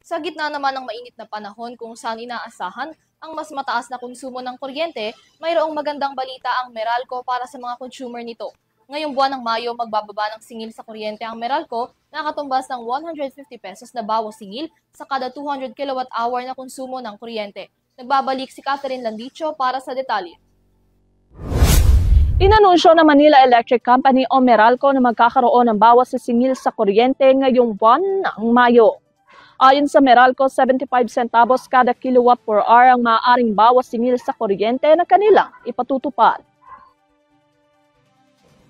Sa gitna naman ng mainit na panahon kung saan inaasahan ang mas mataas na konsumo ng kuryente, mayroong magandang balita ang Meralco para sa mga consumer nito. Ngayong buwan ng Mayo, magbababa ng singil sa kuryente ang Meralco na katumbas ng 150 pesos na bawat singil sa kada 200 kilowatt-hour na konsumo ng kuryente. Nagbabalik si Catherine Landicho para sa detalye. Inanunsyo ng Manila Electric Company o Meralco na magkakaroon ng bawas sa singil sa kuryente ngayong buwan ng Mayo. Ayon sa Meralco, 75 centavos kada kilowatt per hour ang maaaring bawas singil sa kuryente na kanilang ipatutupad.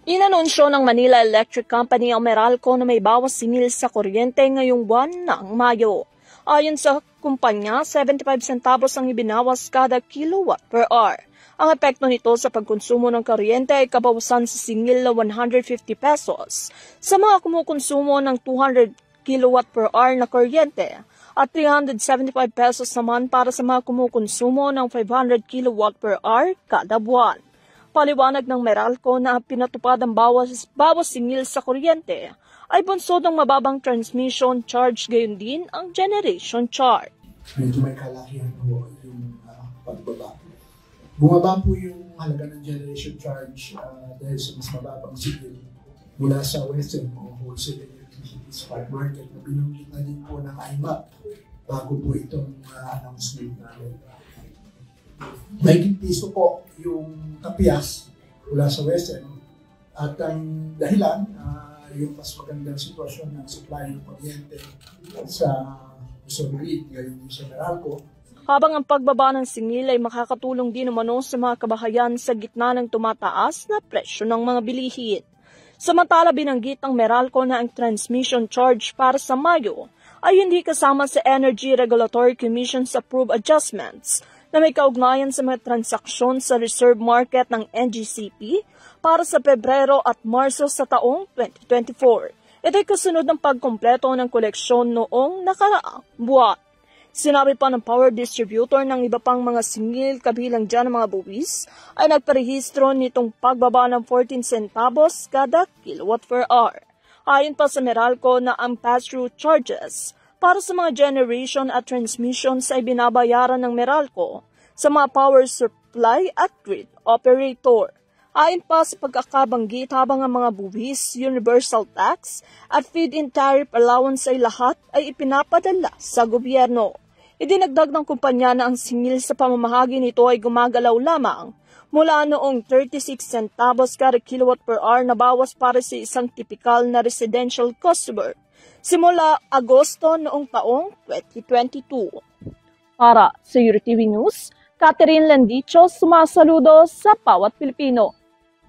Inanunsyo ng Manila Electric Company o Meralco na may bawas singil sa kuryente ngayong buwan ng Mayo. Ayon sa kumpanya, 75 centavos ang ibinawas kada kilowatt per hour. Ang epekto nito sa pagkonsumo ng kuryente ay kabawasan sa singil na 150 pesos sa mga kumukonsumo ng 200 kilowatt per hour na kuryente at 375 pesos naman para sa mga kumukonsumo ng 500 kilowatt per hour kada buwan. Paliwanag ng Meralco na pinatupad ang bawas singil sa kuryente ay bunsod ng mababang transmission charge, gayon din ang generation charge. Medyo may kalakihan po yung pagbaba. Bumaba po yung halaga ng generation charge dahil sa mas mababang singil mula sa Western o wholesale electricity spot market na binanggit na din po ng IMAP bago po itong announcement namin. May piso po yung kapiyas mula sa Western at ang dahilan yung mas magandang sitwasyon ng supply ng kuryente sa Luzon Grid, gayon din sa Meralco. Habang ang pagbaba ng singil ay makakatulong din umano sa mga kabahayan sa gitna ng tumataas na presyo ng mga bilihin. Samantala, binanggit ng Meralco na ang transmission charge para sa Mayo ay hindi kasama sa Energy Regulatory Commission's approved adjustments na may kaugnayan sa mga transaksyon sa reserve market ng NGCP para sa Pebrero at Marso sa taong 2024. Ito'y kasunod ng pagkumpleto ng koleksyon noong nakaraang buwan. Sinabi pa ng power distributor ng iba pang mga singil kabilang dyan ng mga buwis ay nagparehistro nitong pagbaba ng 14 centavos kada kilowatt per hour. Ayon pa sa Meralco na ang pass-through charges para sa mga generation at transmissions ay binabayaran ng Meralco sa mga power supply at grid operator. Ayon pa sa pagkakabanggit, habang ang mga buwis, universal tax at feed-in tariff allowance ay lahat ay ipinapadala sa gobyerno. Idinagdag ng kumpanya na ang singil sa pamamahagi nito ay gumagalaw lamang mula noong 36 centavos kada kilowatt per hour na bawas para sa isang tipikal na residential customer simula Agosto noong taong 2022. Para sa EuroTV News, Catherine Landicho, sumasaludo sa bawat Pilipino.